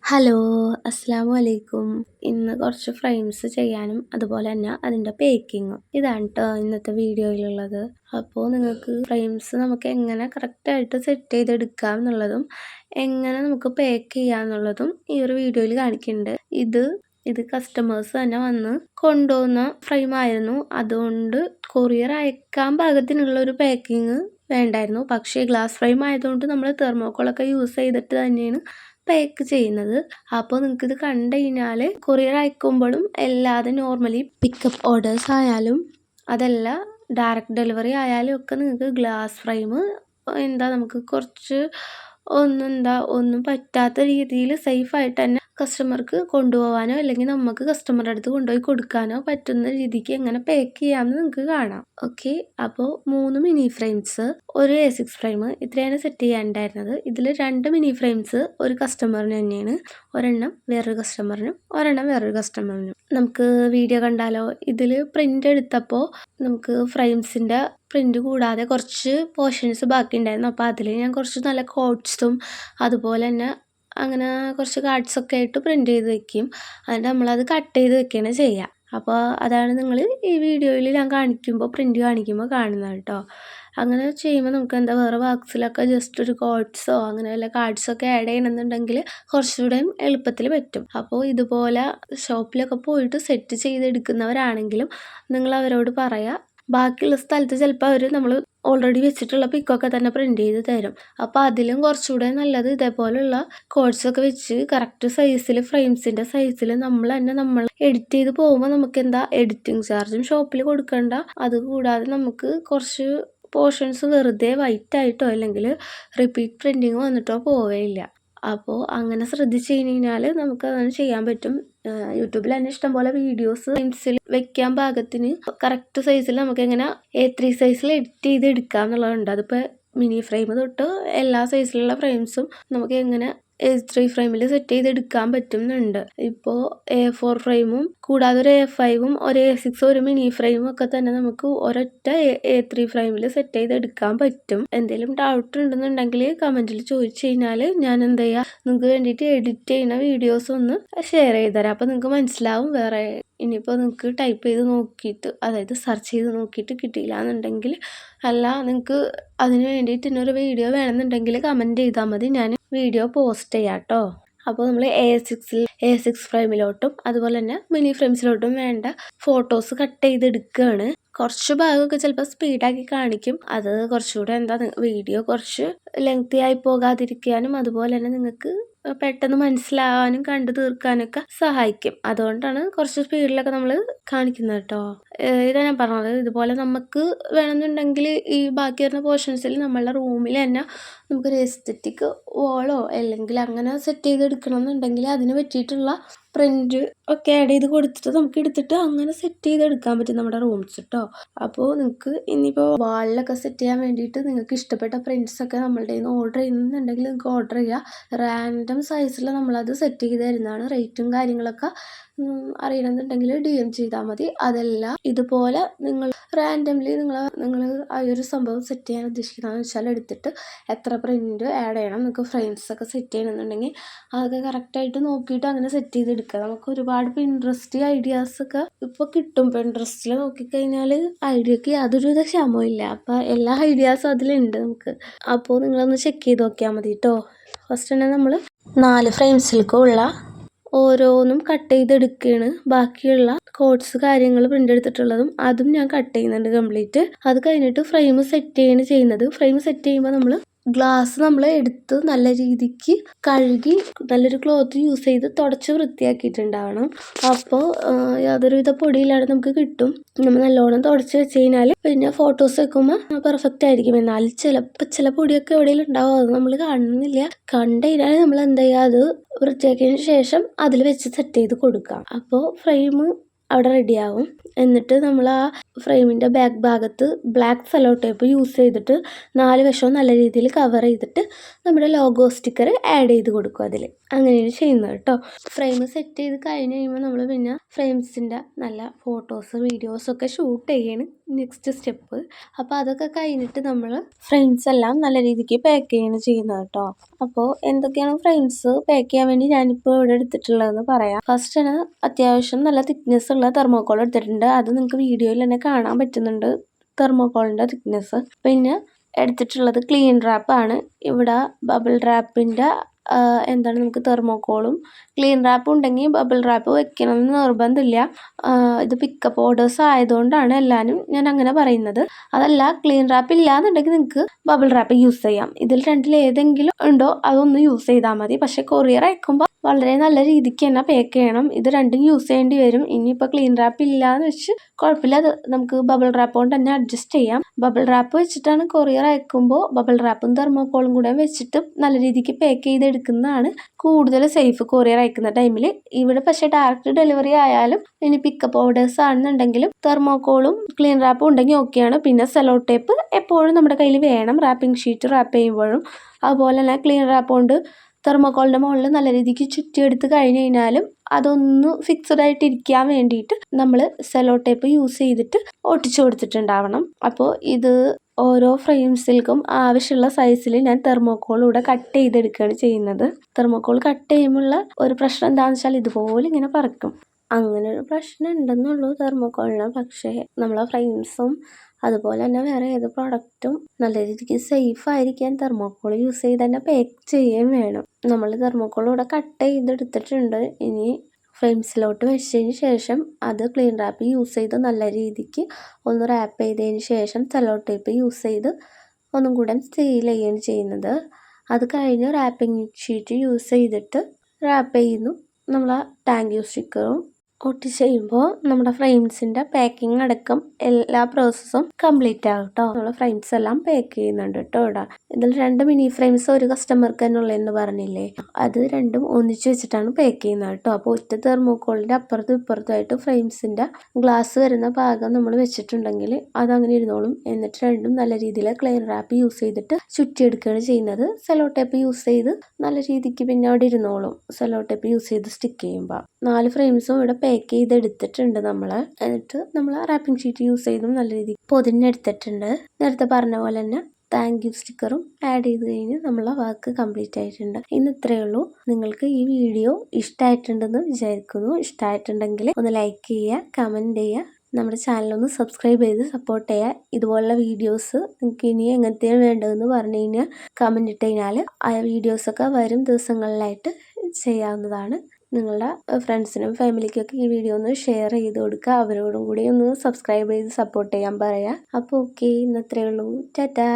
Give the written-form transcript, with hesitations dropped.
Hello, അസ്സലാമു അലൈക്കും. ഇന്ന് കുറച്ച് ഫ്രെയിംസ് ചെയ്യാനും അതുപോലെ തന്നെ അതിൻ്റെ പേക്കിങ്ങും ഇതാണ് ട്ടോ ഇന്നത്തെ വീഡിയോയിലുള്ളത്. അപ്പോൾ നിങ്ങൾക്ക് ഫ്രെയിംസ് നമുക്ക് എങ്ങനെ കറക്റ്റായിട്ട് സെറ്റ് ചെയ്തെടുക്കാം എന്നുള്ളതും എങ്ങനെ നമുക്ക് പേക്ക് ചെയ്യാം എന്നുള്ളതും ഈ ഒരു വീഡിയോയിൽ കാണിക്കുന്നുണ്ട്. ഇത് കസ്റ്റമേഴ്സ് തന്നെ വന്ന് കൊണ്ടുപോകുന്ന ഫ്രെയിമായിരുന്നു. അതുകൊണ്ട് കൊറിയർ അയക്കാൻ പാകത്തിനുള്ള ഒരു പാക്കിങ് വേണ്ടായിരുന്നു. പക്ഷേ ഗ്ലാസ് ഫ്രെയിം ആയതുകൊണ്ട് നമ്മൾ തെർമോക്കോളൊക്കെ യൂസ് ചെയ്തിട്ട് തന്നെയാണ് പാക്ക് ചെയ്യുന്നത്. അപ്പോൾ നിങ്ങൾക്ക് ഇത് കണ്ടു കഴിഞ്ഞാൽ കൊറിയർ അയക്കുമ്പോഴും എല്ലാതും നോർമലി പിക്കപ്പ് ഓർഡേഴ്സ് ആയാലും അതല്ല ഡയറക്റ്റ് ഡെലിവറി ആയാലും ഒക്കെ നിങ്ങൾക്ക് ഗ്ലാസ് ഫ്രെയിം നമുക്ക് കുറച്ച് ഒന്നും പറ്റാത്ത രീതിയിൽ സേഫായിട്ട് തന്നെ കസ്റ്റമർക്ക് കൊണ്ടുപോകാനോ അല്ലെങ്കിൽ നമുക്ക് കസ്റ്റമറുടെ അടുത്ത് കൊണ്ടുപോയി കൊടുക്കാനോ പറ്റുന്ന രീതിക്ക് എങ്ങനെ പാക്ക് ചെയ്യാമെന്ന് നിങ്ങൾക്ക് കാണാം. ഓക്കെ, അപ്പോൾ 3 മിനി ഫ്രെയിംസ്, ഒരു A6 ഫ്രെയിം, ഇത്രയാണ് സെറ്റ് ചെയ്യാനുണ്ടായിരുന്നത്. ഇതിൽ 2 മിനി ഫ്രെയിംസ് ഒരു കസ്റ്റമറിന് തന്നെയാണ്, ഒരെണ്ണം വേറൊരു കസ്റ്റമറിനും ഒരെണ്ണം വേറൊരു കസ്റ്റമറിനും. നമുക്ക് വീഡിയോ കണ്ടാലോ? ഇതിൽ പ്രിൻ്റ് എടുത്തപ്പോൾ നമുക്ക് ഫ്രെയിംസിൻ്റെ പ്രിൻ്റ് കൂടാതെ കുറച്ച് പോർഷൻസ് ബാക്കി ഉണ്ടായിരുന്നു. അപ്പോൾ അതിൽ ഞാൻ കുറച്ച് നല്ല കോട്ട്സും അതുപോലെ തന്നെ അങ്ങനെ കുറച്ച് കാർഡ്സൊക്കെ ആയിട്ട് പ്രിൻ്റ് ചെയ്ത് വെക്കും. എന്നിട്ട് നമ്മളത് കട്ട് ചെയ്ത് വെക്കുകയാണ് ചെയ്യുക. അപ്പോൾ അതാണ് നിങ്ങൾ ഈ വീഡിയോയിൽ ഞാൻ പ്രിൻ്റ് കാണിക്കുമ്പോൾ കാണുന്നത് കേട്ടോ. അങ്ങനെ ചെയ്യുമ്പോൾ നമുക്ക് വേറെ ബാക്സിലൊക്കെ ജസ്റ്റ് ഒരു കോട്ട്സോ അങ്ങനെ വല്ല കാർഡ്സൊക്കെ ആഡ് ചെയ്യണമെന്നുണ്ടെങ്കിൽ കുറച്ചുകൂടെ എളുപ്പത്തിൽ പറ്റും. അപ്പോൾ ഇതുപോലെ ഷോപ്പിലൊക്കെ പോയിട്ട് സെറ്റ് ചെയ്തെടുക്കുന്നവരാണെങ്കിലും നിങ്ങൾ അവരോട് പറയുക, ബാക്കിയുള്ള സ്ഥലത്ത് ചിലപ്പോൾ അവർ നമ്മൾ ഓൾറെഡി വെച്ചിട്ടുള്ള പിക്കൊക്കെ തന്നെ പ്രിൻ്റ് ചെയ്ത് തരും. അപ്പോൾ അതിലും കുറച്ചുകൂടെ നല്ലത് ഇതേപോലുള്ള കോഡ്സൊക്കെ വെച്ച് കറക്റ്റ് സൈസിൽ ഫ്രെയിംസിൻ്റെ സൈസിൽ നമ്മൾ എഡിറ്റ് ചെയ്ത് പോകുമ്പോൾ നമുക്ക് എഡിറ്റിംഗ് ചാർജും ഷോപ്പിൽ കൊടുക്കണ്ട. അതുകൂടാതെ നമുക്ക് കുറച്ച് പോർഷൻസ് വെറുതെ വൈറ്റ് ആയിട്ടോ അല്ലെങ്കിൽ റിപ്പീറ്റ് പ്രിൻറ്റിങ് വന്നിട്ടോ പോവുകയില്ല. അപ്പോൾ അങ്ങനെ ശ്രദ്ധിച്ച് കഴിഞ്ഞാൽ നമുക്ക് അതാണ് ചെയ്യാൻ പറ്റും. യൂട്യൂബിൽ തന്നെ ഇഷ്ടംപോലെ വീഡിയോസ് ഫ്രെയിംസിൽ വെക്കാൻ പാകത്തിന് കറക്റ്റ് സൈസിൽ നമുക്ക് എങ്ങനെ A3 സൈസിൽ എഡിറ്റ് ചെയ്ത് എടുക്കാം എന്നുള്ളതുണ്ട്. അതിപ്പോൾ മിനി ഫ്രെയിം തൊട്ട് എല്ലാ സൈസിലുള്ള ഫ്രെയിംസും നമുക്ക് എങ്ങനെ A3 ഫ്രെയിമിൽ സെറ്റ് ചെയ്തെടുക്കാൻ പറ്റുന്നുണ്ട്. ഇപ്പോൾ A4 ഫ്രെയിമും കൂടാതെ ഒരു A5ഉം ഒരു A6 ഒരു മിനി ഫ്രെയിമും ഒക്കെ തന്നെ നമുക്ക് ഒരൊറ്റ A3 ഫ്രെയിമിൽ സെറ്റ് ചെയ്തെടുക്കാൻ പറ്റും. എന്തെങ്കിലും ഡൗട്ട് ഉണ്ടെന്നുണ്ടെങ്കിൽ കമൻറ്റിൽ ചോദിച്ചു കഴിഞ്ഞാൽ ഞാൻ നിങ്ങൾക്ക് വേണ്ടിയിട്ട് എഡിറ്റ് ചെയ്യുന്ന വീഡിയോസ് ഒന്ന് ഷെയർ ചെയ്ത് തരാം. അപ്പോൾ നിങ്ങൾക്ക് മനസ്സിലാവും. വേറെ ഇനിയിപ്പോൾ നിങ്ങൾക്ക് ടൈപ്പ് ചെയ്ത് നോക്കിയിട്ട്, അതായത് സെർച്ച് ചെയ്ത് നോക്കിയിട്ട് കിട്ടിയില്ല എന്നുണ്ടെങ്കിൽ, അല്ല നിങ്ങൾക്ക് അതിന് വേണ്ടിയിട്ട് ഇന്നൊരു വീഡിയോ വേണമെന്നുണ്ടെങ്കിൽ കമൻറ്റ് ചെയ്താൽ മതി, ഞാൻ വീഡിയോ പോസ്റ്റ് ചെയ്യാം കേട്ടോ. അപ്പോൾ നമ്മൾ A6 ഫ്രെയിമിലോട്ടും അതുപോലെ തന്നെ മിനി ഫ്രെയിംസിലോട്ടും വേണ്ട ഫോട്ടോസ് കട്ട് ചെയ്തെടുക്കുകയാണ്. കുറച്ച് ഭാഗമൊക്കെ ചിലപ്പോൾ സ്പീഡാക്കി കാണിക്കും. അത് കുറച്ചുകൂടെ വീഡിയോ കുറച്ച് ലെങ്തി ആയി പോകാതിരിക്കാനും അതുപോലെ തന്നെ നിങ്ങൾക്ക് പെട്ടെന്ന് മനസ്സിലാവാനും കണ്ടു തീർക്കാനൊക്കെ സഹായിക്കും. അതുകൊണ്ടാണ് കുറച്ച് സ്പീഡിലൊക്കെ നമ്മൾ കാണിക്കുന്നത് കേട്ടോ. ഇതാ ഞാൻ പറഞ്ഞത്. ഇതുപോലെ നമുക്ക് വേണമെന്നുണ്ടെങ്കിൽ ഈ ബാക്കി വരുന്ന പോർഷൻസിൽ നമ്മളുടെ റൂമിൽ തന്നെ നമുക്കൊരു എസ്തെറ്റിക് വോളോ അല്ലെങ്കിൽ അങ്ങനെ സെറ്റ് ചെയ്തെടുക്കണം എന്നുണ്ടെങ്കിൽ അതിന് പറ്റിയിട്ടുള്ള പ്രിൻ്റ് ഒക്കെ ആഡ് ചെയ്ത് കൊടുത്തിട്ട് നമുക്ക് എടുത്തിട്ട് അങ്ങനെ സെറ്റ് ചെയ്തെടുക്കാൻ പറ്റും നമ്മുടെ റൂംസ് കേട്ടോ. അപ്പോൾ നിങ്ങൾക്ക് ഇനിയിപ്പോൾ വാളിലൊക്കെ സെറ്റ് ചെയ്യാൻ വേണ്ടിയിട്ട് നിങ്ങൾക്ക് ഇഷ്ടപ്പെട്ട പ്രിൻറ്റ്സൊക്കെ നമ്മളുടെ കയ്യിൽ നിന്ന് ഓർഡർ ചെയ്യുന്നുണ്ടെങ്കിൽ നിങ്ങൾക്ക് ഓർഡർ ചെയ്യുക. റാൻഡം സൈസിൽ നമ്മളത് സെറ്റ് ചെയ്ത് തരുന്നതാണ്. റേറ്റും കാര്യങ്ങളൊക്കെ അറിയണമെന്നുണ്ടെങ്കിൽ DM ചെയ്താൽ മതി. അതല്ല ഇതുപോലെ നിങ്ങൾ റാൻഡംലി നിങ്ങൾ ആ ഒരു സംഭവം സെറ്റ് ചെയ്യാൻ ഉദ്ദേശിക്കുന്നതെന്ന് വെച്ചാൽ എടുത്തിട്ട് എത്ര പ്രിൻ്റ് ആഡ് ചെയ്യണം, നിങ്ങൾക്ക് ഫ്രെയിംസൊക്കെ സെറ്റ് ചെയ്യണമെന്നുണ്ടെങ്കിൽ അതൊക്കെ കറക്റ്റായിട്ട് നോക്കിയിട്ട് അങ്ങനെ സെറ്റ് ചെയ്തെടുക്കുക. നമുക്ക് ഒരുപാട് പിൻട്രസ്റ്റ് ഐഡിയാസൊക്കെ ഇപ്പോൾ കിട്ടും. പിൻട്രസ്റ്റിൽ നോക്കിക്കഴിഞ്ഞാൽ ഐഡിയക്ക് യാതൊരു വിധ ക്ഷമവും ഇല്ല. അപ്പോൾ എല്ലാ ഐഡിയാസും അതിലുണ്ട് നമുക്ക്. അപ്പോൾ നിങ്ങളൊന്ന് ചെക്ക് ചെയ്ത് നോക്കിയാൽ മതി കേട്ടോ. ഫസ്റ്റ് തന്നെ നമ്മൾ 4 ഫ്രെയിംസിലേക്കുള്ള ഓരോന്നും കട്ട് ചെയ്തെടുക്കുകയാണ്. ബാക്കിയുള്ള കോഡ്സ് കാര്യങ്ങൾ പ്രിൻ്റ് എടുത്തിട്ടുള്ളതും അതും ഞാൻ കട്ട് ചെയ്യുന്നുണ്ട് കംപ്ലീറ്റ്. അത് കഴിഞ്ഞിട്ട് ഫ്രെയിം സെറ്റ് ചെയ്യുന്നത്. ഫ്രെയിം സെറ്റ് ചെയ്യുമ്പോൾ നമ്മൾ ഗ്ലാസ് എടുത്ത് നല്ല രീതിക്ക് കഴുകി നല്ലൊരു ക്ലോത്ത് യൂസ് ചെയ്ത് തുടച്ച് വൃത്തിയാക്കിയിട്ടുണ്ടാവണം. അപ്പോൾ യാതൊരുവിധ പൊടിയില്ലാതെ നമുക്ക് കിട്ടും. നമ്മൾ നല്ലോണം തുടച്ച് വെച്ച് കഴിഞ്ഞാൽ പിന്നെ ഫോട്ടോസ് വെക്കുമ്പോൾ പെർഫെക്റ്റ് ആയിരിക്കും. എന്നാൽ ചില പൊടിയൊക്കെ എവിടെയെങ്കിലും ഉണ്ടാവും, അത് നമ്മൾ കാണുന്നില്ല. കണ്ടു കഴിഞ്ഞാൽ നമ്മൾ അത് വൃത്തിയാക്കിയതിന് ശേഷം അതിൽ വെച്ച് സെറ്റ് ചെയ്ത് കൊടുക്കാം. അപ്പോൾ ഫ്രെയിം അവിടെ റെഡിയാവും. എന്നിട്ട് നമ്മൾ ആ ഫ്രെയിമിൻ്റെ ബാക്ക് ഭാഗത്ത് ബ്ലാക്ക് സെല്ലോ ടേപ്പ് യൂസ് ചെയ്തിട്ട് 4 വശവും നല്ല രീതിയിൽ കവർ ചെയ്തിട്ട് നമ്മുടെ ലോഗോ സ്റ്റിക്കർ ആഡ് ചെയ്ത് കൊടുക്കും അതിൽ. അങ്ങനെയാണ് ചെയ്യുന്നത് കേട്ടോ. ഫ്രെയിം സെറ്റ് ചെയ്ത് കഴിഞ്ഞ് കഴിയുമ്പോൾ നമ്മൾ പിന്നെ ഫ്രെയിംസിൻ്റെ നല്ല ഫോട്ടോസ് വീഡിയോസൊക്കെ ഷൂട്ട് ചെയ്യണം. Next step. അപ്പോൾ അതൊക്കെ കഴിഞ്ഞിട്ട് നമ്മൾ ഫ്രെയിംസ് എല്ലാം നല്ല രീതിക്ക് പാക്ക് ചെയ്യാണ് ചെയ്യുന്നത് കേട്ടോ. അപ്പോൾ എന്തൊക്കെയാണ് ഫ്രെയിംസ് പാക്ക് ചെയ്യാൻ വേണ്ടി ഞാനിപ്പോൾ ഇവിടെ എടുത്തിട്ടുള്ളതെന്ന് പറയാം. ഫസ്റ്റ് അത്യാവശ്യം നല്ല തിക്നെസ് ഉള്ള തെർമോക്കോൾ എടുത്തിട്ടുണ്ട്. അത് നിങ്ങൾക്ക് വീഡിയോയിൽ തന്നെ കാണാൻ പറ്റുന്നുണ്ട്, തെർമോക്കോളിൻ്റെ തിക്നെസ്. പിന്നെ എടുത്തിട്ടുള്ളത് ക്ലീൻ റാപ്പാണ്. ഇവിടെ ബബിൾ റാപ്പിൻ്റെ നമുക്ക് തെർമോക്കോളും ക്ലീൻ റാപ്പും ഉണ്ടെങ്കിൽ ബബിൾ റാപ്പ് വെക്കണമെന്ന് നിർബന്ധമില്ല. ഇത് പിക്കപ്പ് ഓർഡേഴ്സ് ആയതുകൊണ്ടാണ് എല്ലാവരും ഞാൻ അങ്ങനെ പറയുന്നത്. അതല്ല, ക്ലീൻ റാപ്പ് ഇല്ലാന്നുണ്ടെങ്കിൽ നിങ്ങൾക്ക് ബബിൾ റാപ്പ് യൂസ് ചെയ്യാം. ഇതിൽ രണ്ടിൽ ഏതെങ്കിലും ഉണ്ടോ അതൊന്ന് യൂസ് ചെയ്താൽ മതി. പക്ഷെ കൊറിയർ അയക്കുമ്പോൾ വളരെ നല്ല രീതിക്ക് തന്നെ പാക്ക് ചെയ്യണം. ഇത് രണ്ടും യൂസ് ചെയ്യേണ്ടി വരും. ഇനിയിപ്പോൾ ക്ലീൻ റാപ്പ് ഇല്ലാന്ന് വെച്ച് കുഴപ്പമില്ല, അത് നമുക്ക് ബബിൾ റാപ്പ് കൊണ്ട് തന്നെ അഡ്ജസ്റ്റ് ചെയ്യാം. ബബിൾ റാപ്പ് വെച്ചിട്ടാണ് കൊറിയർ അയക്കുമ്പോൾ ബബിൾ റാപ്പും തെർമോക്കോളും കൂടെ വെച്ചിട്ട് നല്ല രീതിക്ക് പാക്ക് ചെയ്തെടുക്കുന്നതാണ് കൂടുതൽ സേഫ് കൊറിയർ അയക്കുന്ന ടൈമിൽ. ഇവിടെ പക്ഷേ ഡയറക്റ്റ് ഡെലിവറി ആയാലും ഇനി പിക്കപ്പ് ഓർഡേഴ്സ് ആണെന്നുണ്ടെങ്കിലും തെർമോക്കോളും ക്ലീൻ റാപ്പും ഉണ്ടെങ്കിൽ ഓക്കെയാണ്. പിന്നെ സെലോ ടേപ്പ് എപ്പോഴും നമ്മുടെ കയ്യിൽ വേണം, റാപ്പിംഗ് ഷീറ്റ് റാപ്പ് ചെയ്യുമ്പോഴും. അതുപോലെ തന്നെ ക്ലീൻ റാപ്പ് കൊണ്ട് തെർമോക്കോളിൻ്റെ മുകളിൽ നല്ല രീതിക്ക് ചുറ്റിയെടുത്ത് കഴിഞ്ഞ് കഴിഞ്ഞാലും അതൊന്ന് ഫിക്സഡ് ആയിട്ട് ഇരിക്കാൻ വേണ്ടിയിട്ട് നമ്മൾ സെലോ ടേപ്പ് യൂസ് ചെയ്തിട്ട് ഒട്ടിച്ചു കൊടുത്തിട്ടുണ്ടാവണം. അപ്പോൾ ഇത് ഓരോ ഫ്രെയിംസിൽക്കും ആവശ്യമുള്ള സൈസിൽ ഞാൻ തെർമോക്കോളിലൂടെ കട്ട് ചെയ്തെടുക്കുകയാണ് ചെയ്യുന്നത്. തെർമോക്കോൾ കട്ട് ചെയ്യുമ്പോഴുള്ള ഒരു പ്രശ്നം എന്താണെന്ന് വെച്ചാൽ ഇതുപോലെ ഇങ്ങനെ പറക്കും. അങ്ങനെ ഒരു പ്രശ്നം ഉണ്ടെന്നുള്ളൂ തെർമോക്കോളിന്. പക്ഷേ നമ്മളെ ഫ്രെയിംസും അതുപോലെ തന്നെ വേറെ ഏത് പ്രോഡക്റ്റും നല്ല രീതിക്ക് സേഫ് ആയിരിക്കാൻ തെർമോക്കോൾ യൂസ് ചെയ്ത് തന്നെ പാക്ക് ചെയ്യുകയും വേണം. നമ്മൾ തെർമോക്കോളിലൂടെ കട്ട് ചെയ്തെടുത്തിട്ടുണ്ട്. ഇനി ഫ്രെയിംസിലോട്ട് വെച്ചതിന് ശേഷം അത് ക്ലീൻ റാപ്പ് യൂസ് ചെയ്ത് നല്ല രീതിക്ക് ഒന്ന് റാപ്പ് ചെയ്തതിന് ശേഷം സെലോ ടേപ്പ് യൂസ് ചെയ്ത് ഒന്നും കൂടെ സീൽ ചെയ്യുകയാണ് ചെയ്യുന്നത്. അത് കഴിഞ്ഞ് റാപ്പിംഗ് ഷീറ്റ് യൂസ് ചെയ്തിട്ട് റാപ്പ് ചെയ്യുന്നു. നമ്മൾ താങ്ക് യു സ്റ്റിക്കറും ഒട്ടിച്ച് കഴിയുമ്പോൾ നമ്മുടെ ഫ്രെയിംസിൻ്റെ പാക്കിംഗ് അടക്കം എല്ലാ പ്രോസസ്സും കംപ്ലീറ്റ് ആകും കേട്ടോ. നമ്മൾ ഫ്രെയിംസ് എല്ലാം പാക്ക് ചെയ്യുന്നുണ്ട് കേട്ടോ. ഇവിടെ ഇതിൽ 2 മിനി ഫ്രെയിംസ് ഒരു കസ്റ്റമർക്ക് തന്നെ ഉള്ളതെന്ന് പറഞ്ഞില്ലേ, അത് രണ്ടും ഒന്നിച്ച് വെച്ചിട്ടാണ് പാക്ക് ചെയ്യുന്നത് കേട്ടോ. അപ്പോൾ ഒറ്റ തെർമോക്കോളിൻ്റെ അപ്പുറത്തും ഇപ്പുറത്തായിട്ട് ഫ്രെയിംസിൻ്റെ ഗ്ലാസ് വരുന്ന ഭാഗം നമ്മൾ വെച്ചിട്ടുണ്ടെങ്കിൽ അതങ്ങനെ ഇരുന്നോളും. എന്നിട്ട് രണ്ടും നല്ല രീതിയിൽ ക്ലീൻ റാപ്പ് യൂസ് ചെയ്തിട്ട് ചുറ്റിയെടുക്കുകയാണ് ചെയ്യുന്നത്. സെലോ ടേപ്പ് യൂസ് ചെയ്ത് നല്ല രീതിക്ക് പിന്നെ അവിടെ ഇരുന്നോളും. സെലോ ടേപ്പ് യൂസ് ചെയ്ത് സ്റ്റിക്ക് ചെയ്യുമ്പോൾ 4 ഫ്രെയിംസും ഇവിടെ പാക്ക് ചെയ്തെടുത്തിട്ടുണ്ട് നമ്മൾ. എന്നിട്ട് നമ്മൾ റാപ്പിംഗ് ഷീറ്റ് യൂസ് ചെയ്തും നല്ല രീതിക്ക് പൊതിഞ്ഞെടുത്തിട്ടുണ്ട്. നേരത്തെ പറഞ്ഞ പോലെ തന്നെ താങ്ക് യു സ്റ്റിക്കറും ആഡ് ചെയ്ത് കഴിഞ്ഞ് നമ്മളെ വർക്ക് കംപ്ലീറ്റ് ആയിട്ടുണ്ട്. ഇന്ന് ഇത്രയേ ഉള്ളൂ. നിങ്ങൾക്ക് ഈ വീഡിയോ ഇഷ്ടമായിട്ടുണ്ടെന്ന് വിചാരിക്കുന്നു. ഇഷ്ടമായിട്ടുണ്ടെങ്കിൽ ഒന്ന് ലൈക്ക് ചെയ്യുക, കമൻറ്റ് ചെയ്യുക, നമ്മുടെ ചാനലൊന്ന് സബ്സ്ക്രൈബ് ചെയ്ത് സപ്പോർട്ട് ചെയ്യുക. ഇതുപോലുള്ള വീഡിയോസ് നിങ്ങൾക്ക് ഇനി എങ്ങനത്തെയാണ് വേണ്ടതെന്ന് പറഞ്ഞു കഴിഞ്ഞാൽ കമൻറ്റ് ഇട്ട് കഴിഞ്ഞാൽ ആ വീഡിയോസൊക്കെ വരും ദിവസങ്ങളിലായിട്ട് ചെയ്യാവുന്നതാണ്. നിങ്ങളുടെ ഫ്രണ്ട്സിനും ഫാമിലിക്കൊക്കെ ഈ വീഡിയോ ഒന്ന് ഷെയർ ചെയ്ത് കൊടുക്കുക. അവരോടും കൂടി ഒന്ന് സബ്സ്ക്രൈബ് ചെയ്ത് സപ്പോർട്ട് ചെയ്യാൻ പറയുക. അപ്പോൾ ഓക്കെ, ഇന്നത്രയേ ഉള്ളൂ. ടാറ്റാ.